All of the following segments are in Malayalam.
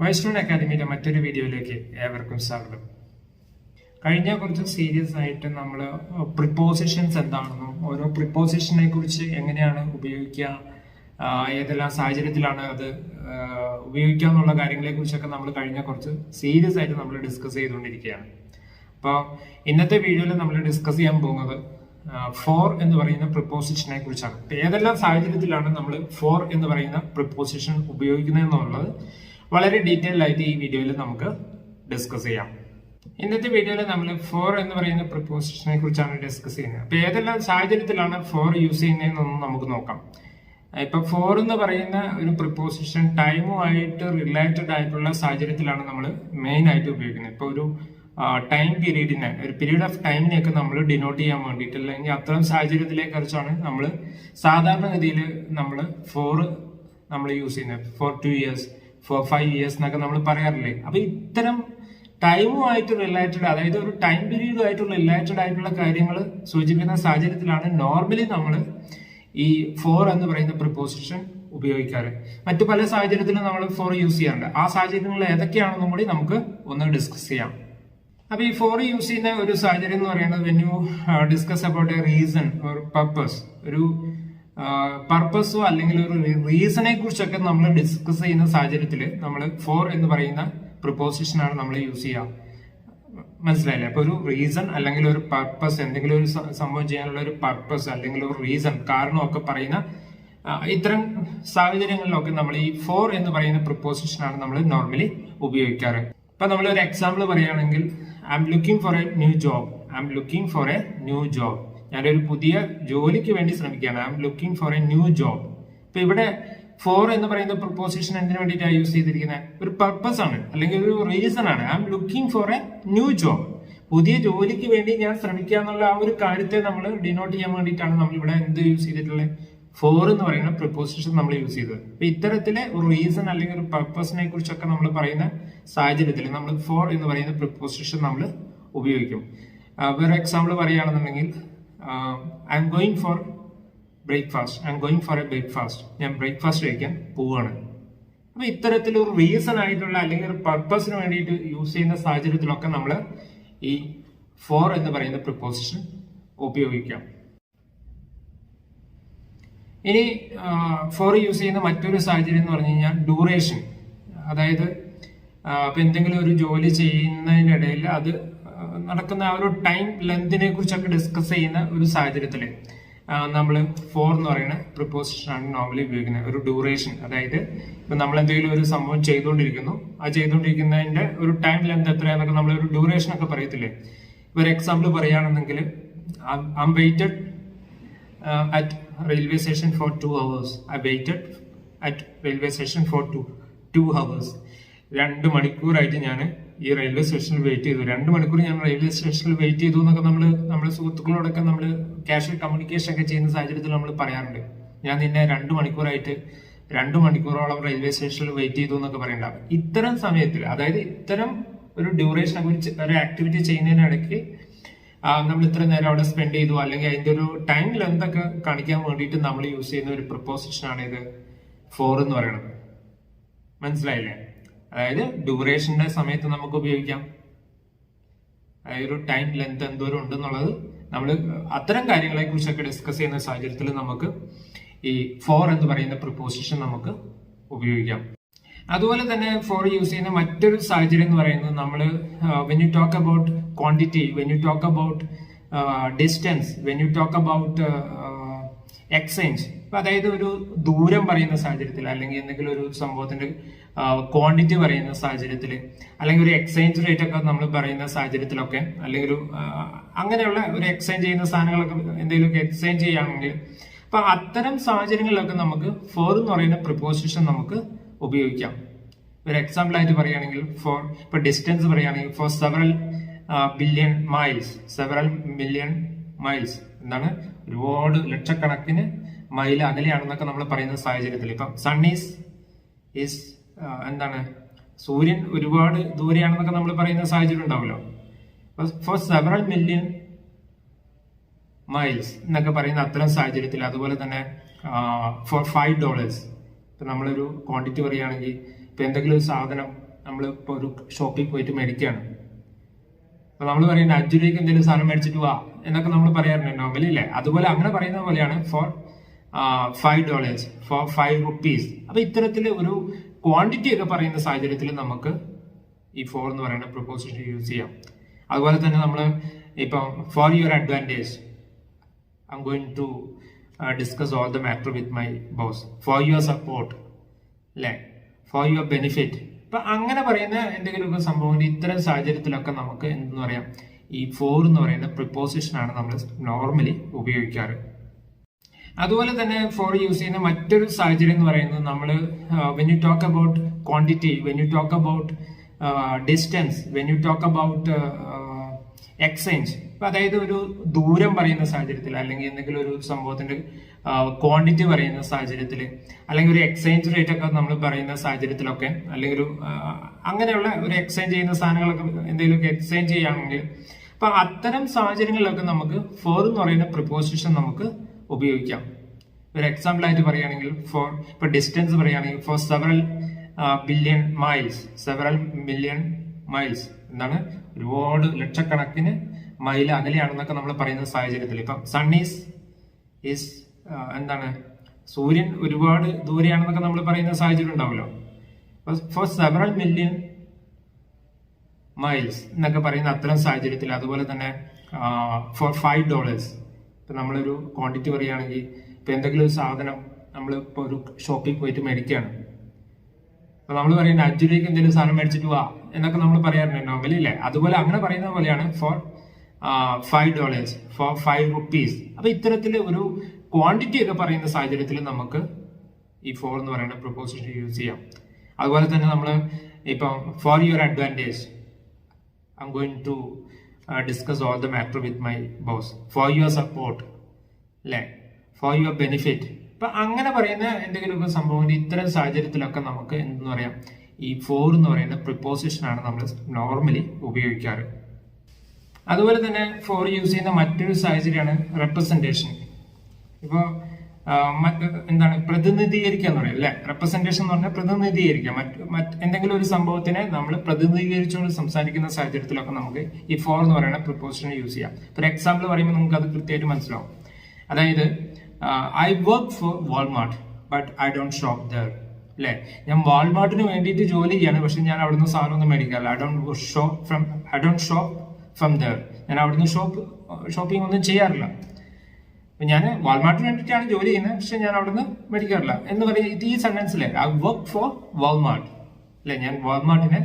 വൈഷ്ണവൻ അക്കാദമിയുടെ മറ്റൊരു വീഡിയോയിലേക്ക് ഏവർക്കും സ്വാഗതം. കഴിഞ്ഞ കുറച്ച് സീരിയസ് ആയിട്ട് നമ്മൾ പ്രിപ്പോസിഷൻസ് എന്താണെന്നും ഓരോ പ്രിപ്പോസിഷനെ കുറിച്ച് എങ്ങനെയാണ് ഉപയോഗിക്കുക, ഏതെല്ലാം സാഹചര്യത്തിലാണ് അത് ഉപയോഗിക്കുക എന്നുള്ള കാര്യങ്ങളെ കുറിച്ചൊക്കെ നമ്മൾ കഴിഞ്ഞ കുറച്ച് സീരിയസ് ആയിട്ട് നമ്മൾ ഡിസ്കസ് ചെയ്തുകൊണ്ടിരിക്കുകയാണ്. അപ്പോൾ ഇന്നത്തെ വീഡിയോയിൽ നമ്മൾ ഡിസ്കസ് ചെയ്യാൻ പോകുന്നത് ഫോർ എന്ന് പറയുന്ന പ്രിപ്പോസിഷനെ കുറിച്ചാണ്. ഏതെല്ലാം സാഹചര്യത്തിലാണ് നമ്മൾ ഫോർ എന്ന് പറയുന്ന പ്രിപ്പോസിഷൻ ഉപയോഗിക്കുന്നത് എന്നുള്ളത് വളരെ ഡീറ്റെയിൽ ആയിട്ട് ഈ വീഡിയോയിൽ നമുക്ക് ഡിസ്കസ് ചെയ്യാം. ഇന്നത്തെ വീഡിയോയിൽ നമ്മൾ ഫോർ എന്ന് പറയുന്ന പ്രിപ്പോസിഷനെ കുറിച്ചാണ് ഡിസ്കസ് ചെയ്യുന്നത്. അപ്പൊ ഏതെല്ലാം സാഹചര്യത്തിലാണ് ഫോർ യൂസ് ചെയ്യുന്നതെന്നൊന്നും നമുക്ക് നോക്കാം. ഇപ്പൊ ഫോർ എന്ന് പറയുന്ന ഒരു പ്രിപ്പോസിഷൻ ടൈമുമായിട്ട് റിലേറ്റഡ് ആയിട്ടുള്ള സാഹചര്യത്തിലാണ് നമ്മൾ മെയിൻ ആയിട്ട് ഉപയോഗിക്കുന്നത്. ഇപ്പൊ ഒരു ടൈം പീരീഡിനെ, ഒരു പീരീഡ് ഓഫ് ടൈമിനെയൊക്കെ നമ്മൾ ഡിനോട്ട് ചെയ്യാൻ വേണ്ടിയിട്ട്, അല്ലെങ്കിൽ അത്തരം സാഹചര്യത്തിലെ കുറിച്ചാണ് നമ്മൾ സാധാരണഗതിയിൽ നമ്മൾ ഫോർ നമ്മൾ യൂസ് ചെയ്യുന്നത്. ഫോർ 2 years, ഫോർ 5 years എന്നൊക്കെ നമ്മൾ പറയാറില്ലേ. അപ്പൊ ഇത്തരം ടൈമുമായിട്ട് റിലേറ്റഡ്, അതായത് ഒരു ടൈം പീരീഡുമായിട്ട് റിലേറ്റഡ് ആയിട്ടുള്ള കാര്യങ്ങൾ സൂചിപ്പിക്കുന്ന സാഹചര്യത്തിലാണ് നോർമലി നമ്മൾ ഈ ഫോർ എന്ന് പറയുന്ന പ്രിപ്പോസിഷൻ ഉപയോഗിക്കാറ്. മറ്റു പല സാഹചര്യത്തിലും നമ്മൾ ഫോർ യൂസ് ചെയ്യാറുണ്ട്. ആ സാഹചര്യങ്ങൾ ഏതൊക്കെയാണെന്നും കൂടി നമുക്ക് ഒന്ന് ഡിസ്കസ് ചെയ്യാം. അപ്പൊ ഈ ഫോർ യൂസ് ചെയ്യുന്ന ഒരു സാഹചര്യം എന്ന് പറയുന്നത് when you discuss about A reason or purpose, ഒരു പർപ്പസോ അല്ലെങ്കിൽ ഒരു റീസണെ കുറിച്ചൊക്കെ നമ്മൾ ഡിസ്കസ് ചെയ്യുന്ന സാഹചര്യത്തിൽ നമ്മൾ ഫോർ എന്ന് പറയുന്ന പ്രിപ്പോസിഷൻ ആണ് നമ്മൾ യൂസ് ചെയ്യുക. മനസ്സിലായില്ലേ? അപ്പൊ ഒരു റീസൺ അല്ലെങ്കിൽ ഒരു പർപ്പസ്, എന്തെങ്കിലും ഒരു സംഭവം ചെയ്യാനുള്ള ഒരു പർപ്പസ് അല്ലെങ്കിൽ ഒരു റീസൺ, കാരണമൊക്കെ പറയുന്ന ഇത്തരം സാഹചര്യങ്ങളിലൊക്കെ നമ്മൾ ഈ ഫോർ എന്ന് പറയുന്ന പ്രിപ്പോസിഷൻ ആണ് നമ്മൾ നോർമലി ഉപയോഗിക്കാറ്. ഇപ്പൊ നമ്മൾ ഒരു എക്സാമ്പിൾ പറയുകയാണെങ്കിൽ, I am looking for A new job. I am looking for A new job. ഞാനൊരു പുതിയ ജോലിക്ക് വേണ്ടി ശ്രമിക്കുകയാണ്. I am looking for A new job. ഇപ്പൊ ഇവിടെ ഫോർ എന്ന് പറയുന്ന പ്രിപ്പോസിഷൻ എന്തിനു വേണ്ടിയിട്ടാണ് യൂസ് ചെയ്തിരിക്കുന്നത്? ഒരു പർപ്പസ് ആണ്, അല്ലെങ്കിൽ ഒരു റീസൺ ആണ്. I am looking for A new job. പുതിയ ജോലിക്ക് വേണ്ടി ഞാൻ ശ്രമിക്കുക എന്നുള്ള ആ ഒരു കാര്യത്തെ നമ്മൾ ഡിനോട്ട് ചെയ്യാൻ വേണ്ടിയിട്ടാണ് നമ്മൾ ഇവിടെ എന്ത് യൂസ് ചെയ്തിട്ടുള്ളത്? ഫോർ എന്ന് പറയുന്ന പ്രിപ്പോസിഷൻ നമ്മൾ യൂസ് ചെയ്തത്. അപ്പൊ ഇത്തരത്തിലെ ഒരു റീസൺ അല്ലെങ്കിൽ ഒരു പർപ്പസിനെ കുറിച്ചൊക്കെ നമ്മൾ പറയുന്ന സാഹചര്യത്തിൽ നമ്മൾ ഫോർ എന്ന് പറയുന്ന പ്രിപ്പോസിഷൻ നമ്മൾ ഉപയോഗിക്കും. വേറെ എക്സാമ്പിൾ പറയുകയാണെന്നുണ്ടെങ്കിൽ, I am going for breakfast. I am going for A breakfast. ഞാൻ ബ്രേക്ക്ഫാസ്റ്റ് കഴിക്കാൻ പോവുകയാണ്. അപ്പൊ ഇത്തരത്തിലൊരു റീസൺ ആയിട്ടുള്ള അല്ലെങ്കിൽ ഒരു പർപ്പസിന് വേണ്ടിയിട്ട് യൂസ് ചെയ്യുന്ന സാഹചര്യത്തിലൊക്കെ നമ്മൾ ഈ ഫോർ എന്ന് പറയുന്ന പ്രിപ്പോസിഷൻ ഉപയോഗിക്കാം. ഇനി ഫോർ യൂസ് ചെയ്യുന്ന മറ്റൊരു സാഹചര്യം എന്ന് പറഞ്ഞു കഴിഞ്ഞാൽ ഡ്യൂറേഷൻ. അതായത് ഇപ്പൊ എന്തെങ്കിലും ഒരു ജോലി ചെയ്യുന്നതിനിടയിൽ അത് നടക്കുന്ന ആ ഒരു ടൈം ലെങ്തിനെ കുറിച്ചൊക്കെ ഡിസ്കസ് ചെയ്യുന്ന ഒരു സാഹചര്യത്തിൽ നമ്മൾ ഫോർ എന്ന് പറയുന്ന പ്രിപ്പോസിഷനാണ് നോർമലി ഉപയോഗിക്കുന്നത്. ഒരു ഡ്യൂറേഷൻ, അതായത് ഇപ്പൊ നമ്മൾ എന്തെങ്കിലും ഒരു സംഭവം ചെയ്തുകൊണ്ടിരിക്കുന്നു, ആ ചെയ്തുകൊണ്ടിരിക്കുന്നതിന്റെ ഒരു ടൈം ലെങ്ത് എത്രയാന്നൊക്കെ നമ്മൾ ഒരു ഡ്യൂറേഷൻ ഒക്കെ പറയത്തില്ലേ. ഒരു എക്സാമ്പിൾ പറയുകയാണെന്നെങ്കിൽ, I waited at railway station for 2 hours. I waited at railway station for 2 hours. 2 മണിക്കൂറായിട്ട് ഞാൻ ഈ റെയിൽവേ സ്റ്റേഷനിൽ വെയിറ്റ് ചെയ്തു. 2 മണിക്കൂർ ഞാൻ റെയിൽവേ സ്റ്റേഷനിൽ വെയിറ്റ് ചെയ്തു എന്നൊക്കെ നമ്മുടെ സുഹൃത്തുക്കളോടൊക്കെ നമ്മൾ കാഷ്വൽ കമ്മ്യൂണിക്കേഷൻ ഒക്കെ ചെയ്യുന്ന സാഹചര്യത്തിൽ നമ്മൾ പറയാറുണ്ട്. ഞാൻ നിന്നെ 2 മണിക്കൂറായിട്ട് 2 മണിക്കൂറോളം റെയിൽവേ സ്റ്റേഷനിൽ വെയിറ്റ് ചെയ്തു എന്നൊക്കെ പറയണ്ടാവും. ഇത്തരം സമയത്തിൽ, അതായത് ഇത്തരം ഒരു ഡ്യൂറേഷനെ കുറിച്ച് ഒരു ആക്ടിവിറ്റി ചെയ്യുന്നതിനിടയ്ക്ക് നമ്മൾ ഇത്ര നേരം അവിടെ സ്പെൻഡ് ചെയ്തു, അല്ലെങ്കിൽ അതിന്റെ ഒരു ടൈം ലെങ്ത് ഒക്കെ കാണിക്കാൻ വേണ്ടിയിട്ട് നമ്മൾ യൂസ് ചെയ്യുന്ന ഒരു പ്രിപ്പോസിഷൻ ആണ് ഇത് ഫോർ എന്ന് പറയുന്നത്. മനസ്സിലായില്ലേ? അതായത് ഡ്യൂറേഷന്റെ സമയത്ത് നമുക്ക് ഉപയോഗിക്കാം. അതായത് ഒരു ടൈം ലെങ്ത് എന്തോരം ഉണ്ടെന്നുള്ളത് നമ്മൾ അത്തരം കാര്യങ്ങളെ കുറിച്ചൊക്കെ ഡിസ്കസ് ചെയ്യുന്ന സാഹചര്യത്തിൽ നമുക്ക് ഈ ഫോർ എന്ന് പറയുന്ന പ്രിപ്പോസിഷൻ നമുക്ക് ഉപയോഗിക്കാം. അതുപോലെ തന്നെ ഫോർ യൂസ് ചെയ്യുന്ന മറ്റൊരു സാഹചര്യം എന്ന് പറയുന്നത്, നമ്മൾ when you talk about quantity, when you talk about distance, when you talk about exchange. അതായത് ഒരു ദൂരം പറയുന്ന സാഹചര്യത്തിൽ, അല്ലെങ്കിൽ എന്തെങ്കിലും ഒരു സംഭവത്തിന്റെ ക്വാണ്ടിറ്റി പറയുന്ന സാഹചര്യത്തിൽ, അല്ലെങ്കിൽ ഒരു എക്സ്ചേഞ്ച് റേറ്റ് ഒക്കെ നമ്മൾ പറയുന്ന സാഹചര്യത്തിലൊക്കെ, അല്ലെങ്കിൽ ഒരു അങ്ങനെയുള്ള ഒരു എക്സ്ചേഞ്ച് ചെയ്യുന്ന സാധനങ്ങളൊക്കെ എന്തെങ്കിലുമൊക്കെ എക്സ്ചേഞ്ച് ചെയ്യുകയാണെങ്കിൽ, അപ്പൊ അത്തരം സാഹചര്യങ്ങളിലൊക്കെ നമുക്ക് ഫോർ എന്ന് പറയുന്ന പ്രിപ്പോസിഷൻ നമുക്ക് ഉപയോഗിക്കാം. ഒരു എക്സാമ്പിൾ ആയിട്ട് പറയുകയാണെങ്കിൽ, ഫോർ ഇപ്പൊ ഡിസ്റ്റൻസ് പറയുകയാണെങ്കിൽ, four several billion miles. Several million miles എന്താണ്? ഒരുപാട് ലക്ഷക്കണക്കിന് മൈൽ അകലെയാണെന്നൊക്കെ നമ്മൾ പറയുന്ന സാഹചര്യത്തിൽ, ഇപ്പം സൺ ഈസ് എന്താണ്, സൂര്യൻ ഒരുപാട് ദൂരെയാണെന്നൊക്കെ നമ്മൾ പറയുന്ന സാഹചര്യം ഉണ്ടാവുമല്ലോ. ഫോർ സെവറൽ മില്യൺ മൈൽസ് എന്നൊക്കെ പറയുന്ന അത്തരം സാഹചര്യത്തിൽ, അതുപോലെ തന്നെ ഫോർ $5. ഇപ്പൊ നമ്മളൊരു ക്വാണ്ടിറ്റി പറയുകയാണെങ്കിൽ, ഇപ്പൊ എന്തെങ്കിലും ഒരു സാധനം നമ്മൾ ഇപ്പോൾ ഒരു ഷോപ്പിൽ പോയിട്ട് മേടിക്കുകയാണ്. അപ്പൊ നമ്മൾ പറയുന്നത് 5 രൂപയ്ക്ക് എന്തെങ്കിലും സാധനം മേടിച്ചിട്ട് വാ എന്നൊക്കെ നമ്മൾ പറയാറുണ്ട് നോർമലി അല്ലേ. അതുപോലെ അങ്ങനെ പറയുന്ന പോലെയാണ് ഫോർ $5 ഫോർ ₹5. അപ്പൊ ഇത്തരത്തിൽ ഒരു ക്വാണ്ടിറ്റി ഒക്കെ പറയുന്ന സാഹചര്യത്തിൽ നമുക്ക് ഈ ഫോർ എന്ന് പറയുന്ന പ്രിപ്പോസിഷൻ യൂസ് ചെയ്യാം. അതുപോലെ തന്നെ നമ്മൾ ഇപ്പം for your advantage I am going to discuss all the matter with my boss, for your support അല്ലേ, ഫോർ യുവർ ബെനിഫിറ്റ്. അപ്പൊ അങ്ങനെ പറയുന്ന എന്തെങ്കിലുമൊക്കെ സംഭവം ഇത്തരം സാഹചര്യത്തിലൊക്കെ നമുക്ക് എന്തെന്ന് പറയാം, ഈ ഫോർ എന്ന് പറയുന്ന പ്രിപ്പോസിഷൻ ആണ് നമ്മൾ നോർമലി ഉപയോഗിക്കാറ്. അതുപോലെ തന്നെ ഫോർ യൂസ് ചെയ്യുന്ന മറ്റൊരു സാഹചര്യം എന്ന് പറയുന്നത് നമ്മൾ when you talk about quantity, when you talk about distance, when you talk about exchange. അപ്പൊ അതായത് ഒരു ദൂരം പറയുന്ന സാഹചര്യത്തിൽ, അല്ലെങ്കിൽ എന്തെങ്കിലും ഒരു സംഭവത്തിന്റെ ക്വാണ്ടിറ്റി പറയുന്ന സാഹചര്യത്തിൽ, അല്ലെങ്കിൽ ഒരു എക്സ്ചേഞ്ച് റേറ്റ് ഒക്കെ നമ്മൾ പറയുന്ന സാഹചര്യത്തിലൊക്കെ, അല്ലെങ്കിൽ ഒരു അങ്ങനെയുള്ള ഒരു എക്സ്ചേഞ്ച് ചെയ്യുന്ന സാധനങ്ങളൊക്കെ എന്തെങ്കിലുമൊക്കെ എക്സ്ചേഞ്ച് ചെയ്യുകയാണെങ്കിൽ, അപ്പൊ അത്തരം സാഹചര്യങ്ങളിലൊക്കെ നമുക്ക് ഫോർ എന്ന് പറയുന്ന പ്രിപ്പോസിഷൻ നമുക്ക് ഉപയോഗിക്കാം. ഒരു എക്സാമ്പിൾ ആയിട്ട് പറയുകയാണെങ്കിൽ ഫോർ, ഇപ്പൊ ഡിസ്റ്റൻസ് പറയുകയാണെങ്കിൽ four several billion miles, several million miles എന്താണ്, ഒരുപാട് ലക്ഷക്കണക്കിന് മൈൽ അകലെയാണെന്നൊക്കെ നമ്മൾ പറയുന്ന സാഹചര്യത്തിൽ, ഇപ്പം സൺ ഈസ് എന്താണ്, സൂര്യൻ ഒരുപാട് ദൂരെയാണെന്നൊക്കെ നമ്മൾ പറയുന്ന സാഹചര്യം ഉണ്ടാവുമല്ലോ. ഫോർ സെവറൽ മില്യൺ മൈൽസ് എന്നൊക്കെ പറയുന്ന അത്തരം സാഹചര്യത്തിൽ, അതുപോലെ തന്നെ ഫോർ $5, ഇപ്പൊ നമ്മളൊരു ക്വാണ്ടിറ്റി പറയുകയാണെങ്കിൽ, ഇപ്പൊ എന്തെങ്കിലും ഒരു സാധനം നമ്മൾ ഇപ്പൊ ഒരു ഷോപ്പിൽ പോയിട്ട് മേടിക്കുകയാണ്. അപ്പൊ നമ്മൾ പറയുന്നത് 5 രൂപയ്ക്ക് എന്തെങ്കിലും സാധനം മേടിച്ചിട്ട് വാ എന്നൊക്കെ നമ്മൾ പറയാറുണ്ട് നോർമലി അല്ലേ. അതുപോലെ അങ്ങനെ പറയുന്ന പോലെയാണ് ഫോർ $5 ഫോർ ₹5. അപ്പൊ ഇത്തരത്തിൽ ഒരു ക്വാണ്ടിറ്റി ഒക്കെ പറയുന്ന സാഹചര്യത്തിൽ നമുക്ക് ഈ ഫോർ എന്ന് പറയുന്ന പ്രിപ്പോസിഷൻ യൂസ് ചെയ്യാം. അതുപോലെ തന്നെ നമ്മൾ ഇപ്പം for your advantage I am going to discuss all the matter with my boss, for your support അല്ലേ, ഫോർ യുവർ ബെനിഫിറ്റ്. അപ്പൊ അങ്ങനെ പറയുന്ന എന്തെങ്കിലുമൊക്കെ സംഭവം ഇത്തരം സാഹചര്യത്തിലൊക്കെ നമുക്ക് എന്തെന്ന് പറയാം, ഈ ഫോർ എന്ന് പറയുന്ന പ്രിപ്പോസിഷൻ ആണ് നമ്മൾ നോർമലി ഉപയോഗിക്കാറ്. അതുപോലെ തന്നെ ഫോർ യൂസ് ചെയ്യുന്ന മറ്റൊരു സാഹചര്യമാണ് റെപ്രസെന്റേഷൻ. ഇപ്പോ എന്താണ്, പ്രതിനിധീകരിക്കുക എന്ന് പറയും അല്ലെ. റെപ്രസെന്റേഷൻ എന്ന് പറഞ്ഞാൽ പ്രതിനിധീകരിക്കുക, എന്തെങ്കിലും ഒരു സംഭവത്തിനെ നമ്മൾ പ്രതിനിധീകരിച്ചുകൊണ്ട് സംസാരിക്കുന്ന സാഹചര്യത്തിലൊക്കെ നമുക്ക് ഈ ഫോർ എന്ന് പറയുന്ന പ്രിപ്പോസിഷൻ യൂസ് ചെയ്യാം. ഒരു എക്സാമ്പിൾ പറയുമ്പോൾ നമുക്ക് അത് കൃത്യമായിട്ട് മനസ്സിലാവും. അതായത് I work for Walmart but I don't shop there അല്ലെ. ഞാൻ വാൾമാർട്ടിന് വേണ്ടിയിട്ട് ജോലി ചെയ്യാണ്, പക്ഷെ ഞാൻ അവിടുന്ന് സാധനം ഒന്നും മേടിക്കാറില്ല. I don't shop from there. ഞാൻ അവിടുന്ന് ഷോപ്പിംഗ് ഒന്നും ചെയ്യാറില്ല. ഞാൻ വാൾമാർട്ടിന് വേണ്ടിയിട്ടാണ് ജോലി ചെയ്യുന്നത്, പക്ഷെ ഞാൻ അവിടുന്ന് മേടിക്കാറില്ല എന്ന് പറയുന്നത് ഈ സെന്റൻസിലെ ഐ വർക്ക് ഫോർ വാൾമാർട്ട് അല്ലെ. ഞാൻ വാൾമാർട്ടിനെ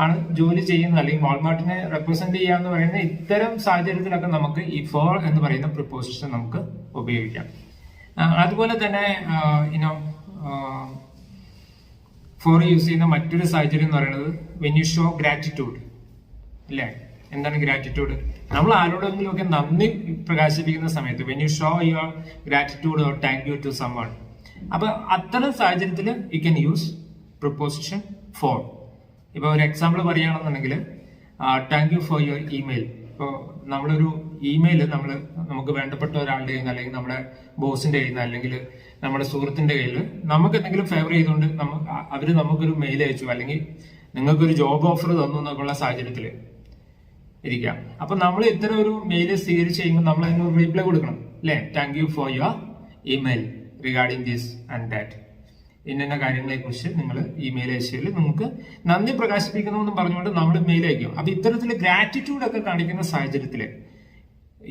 ആണ് ജോലി ചെയ്യുന്നത്, അല്ലെങ്കിൽ വാൾമാർട്ടിനെ റെപ്രസെന്റ് ചെയ്യാന്ന് പറയുന്ന ഇത്തരം സാഹചര്യത്തിലൊക്കെ നമുക്ക് ഈ ഫോർ എന്ന് പറയുന്ന പ്രിപ്പോസിഷൻ നമുക്ക് ഉപയോഗിക്കാം. അതുപോലെ തന്നെ ഫോർ യൂസ് ചെയ്യുന്ന മറ്റൊരു സാഹചര്യം എന്ന് പറയുന്നത് വെൻ യു ഷോ ഗ്രാറ്റിറ്റ്യൂഡ് അല്ലേ. എന്താണ് ഗ്രാറ്റിറ്റ്യൂഡ്? നമ്മൾ ആരോടെങ്കിലും ഒക്കെ നന്ദി പ്രകാശിപ്പിക്കുന്ന സമയത്ത് when you show your gratitude or thank you to someone, അപ്പൊ അത്തരം സാഹചര്യത്തിൽ you can use preposition for. ഇപ്പൊ ഒരു എക്സാമ്പിൾ പറയുകയാണെന്നുണ്ടെങ്കിൽ thank you for your email. ഇപ്പോൾ നമ്മളൊരു ഇമെയിൽ നമുക്ക് വേണ്ടപ്പെട്ട ഒരാളുടെ കയ്യിൽ നിന്ന്, അല്ലെങ്കിൽ നമ്മുടെ ബോസിന്റെ കയ്യിൽ നിന്ന്, അല്ലെങ്കിൽ നമ്മുടെ സുഹൃത്തിന്റെ കയ്യിൽ നമുക്ക് എന്തെങ്കിലും ഫേവർ ചെയ്തുകൊണ്ട് അവര് നമുക്കൊരു മെയിൽ അയച്ചു, അല്ലെങ്കിൽ നിങ്ങൾക്കൊരു ജോബ് ഓഫർ തന്നു എന്നൊക്കെയുള്ള സാഹചര്യത്തിൽ ഇരിക്കാം. അപ്പൊ നമ്മൾ ഇത്തരം ഒരു മെയിൽ സ്വീകരിച്ച് കഴിയുമ്പോൾ നമ്മൾ അതിന് റീപ്ലൈ കൊടുക്കണം അല്ലെ. Thank you for your email regarding this and that. ഇന്ന കാര്യങ്ങളെ കുറിച്ച് നിങ്ങൾ ഇമെയിൽ അയച്ചതിൽ നിങ്ങൾക്ക് നന്ദി പ്രകാശിപ്പിക്കണമെന്ന് പറഞ്ഞുകൊണ്ട് നമ്മൾ മെയിൽ അയക്കും. അപ്പൊ ഇത്തരത്തിൽ ഗ്രാറ്റിറ്റ്യൂഡ് ഒക്കെ കാണിക്കുന്ന സാഹചര്യത്തിൽ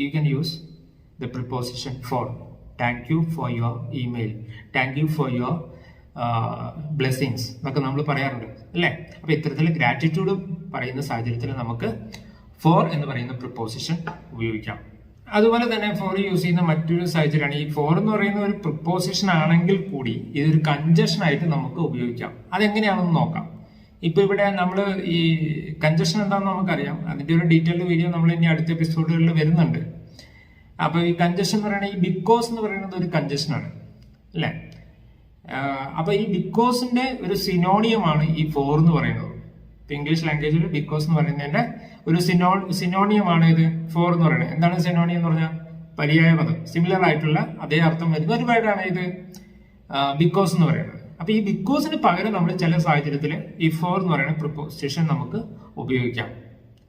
you can use the preposition for. Thank you for your email, thank you for your blessings എന്നൊക്കെ നമ്മൾ പറയാറുണ്ട് അല്ലെ. അപ്പൊ ഇത്തരത്തിൽ ഗ്രാറ്റിറ്റ്യൂഡ് പറയുന്ന സാഹചര്യത്തിൽ നമുക്ക് ഫോർ എന്ന് പറയുന്ന പ്രിപ്പോസിഷൻ ഉപയോഗിക്കാം. അതുപോലെ തന്നെ ഫോർ യൂസ് ചെയ്യുന്ന മറ്റൊരു സാഹചര്യമാണ്, ഈ ഫോർ എന്ന് പറയുന്ന ഒരു പ്രിപ്പോസിഷൻ ആണെങ്കിൽ കൂടി ഇതൊരു കൺജഷൻ ആയിട്ട് നമുക്ക് ഉപയോഗിക്കാം. അതെങ്ങനെയാണെന്ന് നോക്കാം. ഇപ്പൊ ഇവിടെ നമ്മൾ ഈ കൺജഷൻ എന്താണെന്ന് നമുക്കറിയാം. അതിന്റെ ഒരു ഡീറ്റെയിൽഡ് വീഡിയോ നമ്മൾ ഇനി അടുത്ത എപ്പിസോഡുകളിൽ വരുന്നുണ്ട്. അപ്പൊ ഈ കൺജഷൻ എന്ന് പറയുന്നത്, ഈ ബിക്കോസ് എന്ന് പറയുന്നത് ഒരു കൺജഷനാണ് അല്ലെ. അപ്പൊ ഈ ബിക്കോസിന്റെ ഒരു സിനോണിയമാണ് ഈ ഫോർ എന്ന് പറയുന്നത്. ഇംഗ്ലീഷ് ലാംഗ്വേജിൽ ബിക്കോസ് എന്ന് പറയുന്നതിന്റെ ഒരു സിനോണിയമാണ് ഇത് ഫോർ എന്ന് പറയുന്നത്. എന്താണ് സിനോണിയം എന്ന് പറഞ്ഞാൽ? പര്യായ പദം, സിമിലർ ആയിട്ടുള്ള അതേ അർത്ഥം വരുന്ന ഒരു വേർഡാണ് ഇത് ബിക്കോസ് എന്ന് പറയുന്നത്. അപ്പൊ ഈ ബിക്കോസിന് പകരം നമ്മൾ ചില സാഹചര്യത്തിൽ ഈ ഫോർ എന്ന് പറയുന്ന പ്രിപ്പോസിഷൻ നമുക്ക് ഉപയോഗിക്കാം.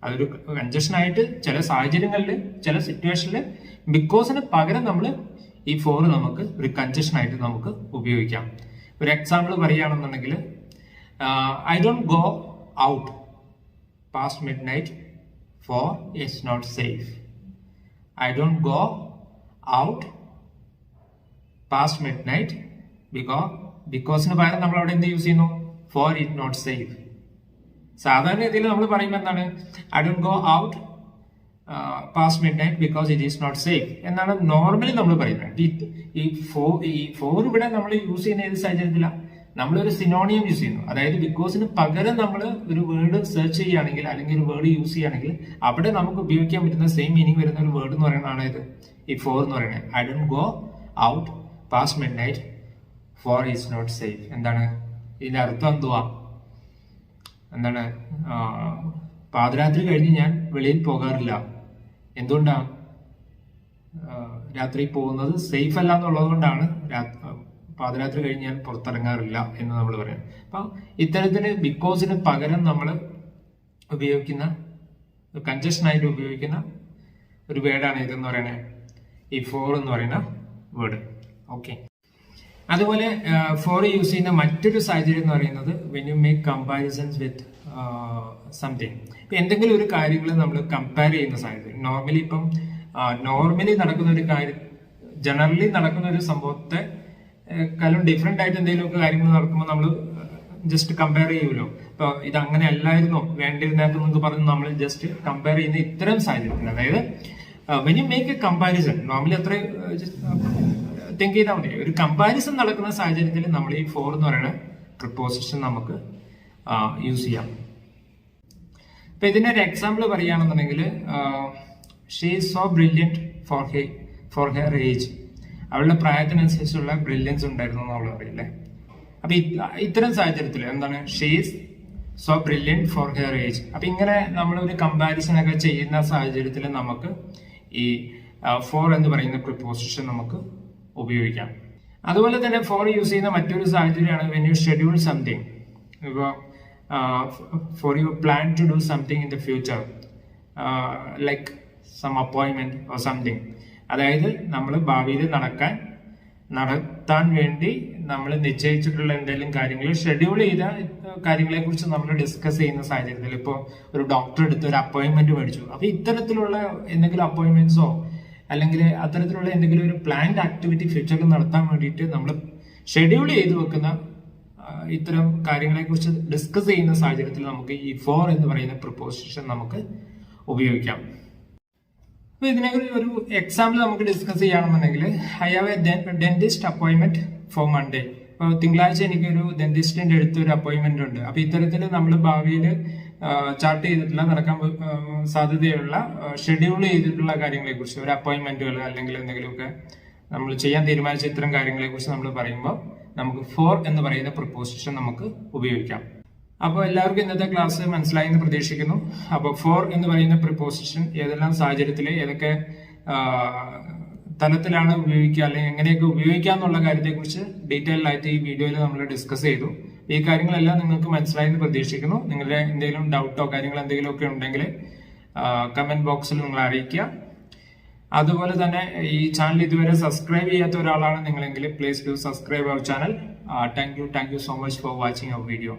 അതൊരു കൺജഷൻ ആയിട്ട് ചില സാഹചര്യങ്ങളിൽ ചില സിറ്റുവേഷനിൽ ബിക്കോസിന് പകരം നമ്മൾ ഈ ഫോർ നമുക്ക് ഒരു കൺജഷൻ ആയിട്ട് നമുക്ക് ഉപയോഗിക്കാം. ഒരു എക്സാമ്പിൾ പറയുകയാണെന്നുണ്ടെങ്കിൽ I don't go out past midnight for it's not safe. I don't go out past midnight ബിക്കോസിന് പകരം നമ്മൾ അവിടെ എന്ത് യൂസ് ചെയ്യുന്നു? For it not safe. സാധാരണ രീതിയിൽ നമ്മൾ പറയുമ്പോൾ എന്താണ്? I don't go out past midnight because it is not safe എന്നാണ് നോർമലി നമ്മൾ പറയുന്നത്. ഈ ഫോർ ഇവിടെ നമ്മൾ യൂസ് ചെയ്യുന്ന ഏത് സാഹചര്യത്തിലാണ്? നമ്മളൊരു സിനോണിയം യൂസ് ചെയ്യുന്നു. അതായത് ബിക്കോസിന് പകരം നമ്മൾ ഒരു വേർഡ് സെർച്ച് ചെയ്യുകയാണെങ്കിൽ അല്ലെങ്കിൽ ഒരു വേർഡ് യൂസ് ചെയ്യുകയാണെങ്കിൽ അവിടെ നമുക്ക് ഉപയോഗിക്കാൻ പറ്റുന്ന സെയിം മീനിങ് വരുന്ന ഒരു വേർഡ് എന്ന് പറയുന്നതാണ് ഇത് ഈ ഫോർ എന്ന് പറയുന്നത്. I don't go out past midnight for is not safe. എന്താണ് ഇതിന്റെ അർത്ഥം? എന്തുവാ? എന്താണ്? പാതിരാത്രി കഴിഞ്ഞ് ഞാൻ വെളിയിൽ പോകാറില്ല. എന്തുകൊണ്ടാണ്? രാത്രി പോകുന്നത് സേഫ് അല്ല എന്നുള്ളത് കൊണ്ടാണ് പാതിരാത്രി കഴിഞ്ഞ് ഞാൻ പുറത്തിറങ്ങാറില്ല എന്ന് നമ്മൾ പറയാം. അപ്പൊ ഇത്തരത്തില് ബിക്കോസിന് പകരം നമ്മൾ ഉപയോഗിക്കുന്ന കൺജഷനായിട്ട് ഉപയോഗിക്കുന്ന ഒരു വേർഡാണ് ഇതെന്ന് പറയുന്നത് ഈ ഫോർ എന്ന് പറയുന്ന വേർഡ്. ഓക്കെ. അതുപോലെ ഫോർ യൂസ് ചെയ്യുന്ന മറ്റൊരു സാഹചര്യം എന്ന് പറയുന്നത് when you make comparisons with something. ഇപ്പൊ എന്തെങ്കിലും ഒരു കാര്യങ്ങൾ നമ്മൾ കമ്പയർ ചെയ്യുന്ന സാഹചര്യം, നോർമലി നടക്കുന്ന ഒരു കാര്യം, ജനറലി നടക്കുന്ന ഒരു സംഭവത്തെ കാലം ഡിഫറെന്റ് ആയിട്ട് എന്തെങ്കിലുമൊക്കെ കാര്യങ്ങൾ നടക്കുമ്പോൾ നമ്മൾ ജസ്റ്റ് കമ്പയർ ചെയ്യുമല്ലോ. ഇപ്പൊ ഇത് അങ്ങനെ അല്ലായിരുന്നോ വേണ്ടിയിരുന്നതെന്നൊക്കെ പറഞ്ഞ് നമ്മൾ ജസ്റ്റ് കമ്പയർ ചെയ്യുന്ന ഇത്തരം സാഹചര്യത്തിൽ, അതായത് when you make A comparison, normally അത്ര തിങ്ക് ചെയ്താൽ മതി. ഒരു കമ്പാരിസൺ നടക്കുന്ന സാഹചര്യത്തിൽ നമ്മൾ ഈ ഫോർ എന്ന് പറയുന്ന പ്രിപ്പോസിഷൻ നമുക്ക് യൂസ് ചെയ്യാം. ഇപ്പൊ ഇതിന്റെ ഒരു എക്സാമ്പിൾ പറയുകയാണെന്നുണ്ടെങ്കിൽ she is so brilliant for her age. അവളുടെ പ്രായത്തിനനുസരിച്ചുള്ള ബ്രില്യൻസ് ഉണ്ടായിരുന്നു എന്ന് അവൾ അറിയില്ലേ. അപ്പൊ ഇത്തരം സാഹചര്യത്തിൽ എന്താണ്? She is so brilliant for her age. അപ്പൊ ഇങ്ങനെ നമ്മൾ ഒരു കമ്പാരിസൺ ഒക്കെ ചെയ്യുന്ന സാഹചര്യത്തിൽ നമുക്ക് ഈ ഫോർ എന്ന് പറയുന്ന പ്രിപ്പോസിഷൻ നമുക്ക് ഉപയോഗിക്കാം. അതുപോലെ തന്നെ ഫോർ യൂസ് ചെയ്യുന്ന മറ്റൊരു സാഹചര്യമാണ് വെൻ യു ഷെഡ്യൂൾ സംതിങ്. ഇപ്പോൾ for you plan to do something in the future like some അപ്പോയിൻമെന്റ് ഓർ സംതിങ്. അതായത് നമ്മൾ ഭാവിയിൽ നടത്താൻ വേണ്ടി നമ്മൾ നിശ്ചയിച്ചിട്ടുള്ള എന്തെങ്കിലും കാര്യങ്ങൾ, ഷെഡ്യൂൾ ചെയ്ത കാര്യങ്ങളെ കുറിച്ച് നമ്മൾ ഡിസ്കസ് ചെയ്യുന്ന സാഹചര്യത്തിൽ, ഇപ്പോൾ ഒരു ഡോക്ടർ എടുത്ത് ഒരു അപ്പോയിന്റ്മെന്റ് മേടിച്ചു. അപ്പൊ ഇത്തരത്തിലുള്ള എന്തെങ്കിലും അപ്പോയിന്റ്മെന്റ്സോ അല്ലെങ്കിൽ അത്തരത്തിലുള്ള എന്തെങ്കിലും ഒരു പ്ലാൻഡ് ആക്ടിവിറ്റി ഫ്യൂച്ചറിൽ നടത്താൻ വേണ്ടിയിട്ട് നമ്മൾ ഷെഡ്യൂൾ ചെയ്ത് വെക്കുന്ന ഇത്തരം കാര്യങ്ങളെ കുറിച്ച് ഡിസ്കസ് ചെയ്യുന്ന സാഹചര്യത്തിൽ നമുക്ക് ഈ ഫോർ എന്ന് പറയുന്ന പ്രിപ്പോസിഷൻ നമുക്ക് ഉപയോഗിക്കാം. അപ്പൊ ഇതിനെ ഒരു എക്സാമ്പിൾ നമുക്ക് ഡിസ്കസ് ചെയ്യുകയാണെന്നുണ്ടെങ്കിൽ I have a dentist appointment for Monday. അപ്പോൾ തിങ്കളാഴ്ച എനിക്കൊരു ഡെന്റിസ്റ്റിന്റെ അടുത്ത് ഒരു അപ്പോയിന്റ്മെന്റ് ഉണ്ട്. അപ്പൊ ഇത്തരത്തിൽ നമ്മൾ ഭാവിയിൽ ചാർട്ട് ചെയ്തിട്ടുള്ള നടക്കാൻ സാധ്യതയുള്ള ഷെഡ്യൂൾ ചെയ്തിട്ടുള്ള കാര്യങ്ങളെ കുറിച്ച്, ഒരു അപ്പോയിന്റ്മെന്റുകൾ അല്ലെങ്കിൽ എന്തെങ്കിലുമൊക്കെ നമ്മൾ ചെയ്യാൻ തീരുമാനിച്ച ഇത്തരം കാര്യങ്ങളെ കുറിച്ച് നമ്മൾ പറയുമ്പോൾ നമുക്ക് ഫോർ എന്ന് പറയുന്ന പ്രിപ്പോസിഷൻ നമുക്ക് ഉപയോഗിക്കാം. അപ്പോൾ എല്ലാവർക്കും ഇന്നത്തെ ക്ലാസ് മനസ്സിലായി എന്ന് പ്രതീക്ഷിക്കുന്നു. അപ്പോൾ ഫോർ എന്ന് പറയുന്ന പ്രിപ്പോസിഷൻ ഏതെല്ലാം സാഹചര്യത്തിൽ ഏതൊക്കെ തലത്തിലാണ് ഉപയോഗിക്കുക അല്ലെങ്കിൽ എങ്ങനെയൊക്കെ ഉപയോഗിക്കുക എന്നുള്ള കാര്യത്തെക്കുറിച്ച് ഡീറ്റെയിൽ ആയിട്ട് ഈ വീഡിയോയിൽ നമ്മൾ ഡിസ്കസ് ചെയ്തു. ഈ കാര്യങ്ങളെല്ലാം നിങ്ങൾക്ക് മനസ്സിലായി എന്ന് പ്രതീക്ഷിക്കുന്നു. നിങ്ങളുടെ എന്തെങ്കിലും ഡൗട്ടോ കാര്യങ്ങൾ എന്തെങ്കിലും ഒക്കെ ഉണ്ടെങ്കിൽ കമന്റ് ബോക്സിൽ നിങ്ങൾ അറിയിക്കുക. അതുപോലെ തന്നെ ഈ ചാനൽ ഇതുവരെ സബ്സ്ക്രൈബ് ചെയ്യാത്ത ഒരാളാണ് നിങ്ങളെങ്കിൽ please do subscribe our channel. Thank you so much for watching our video.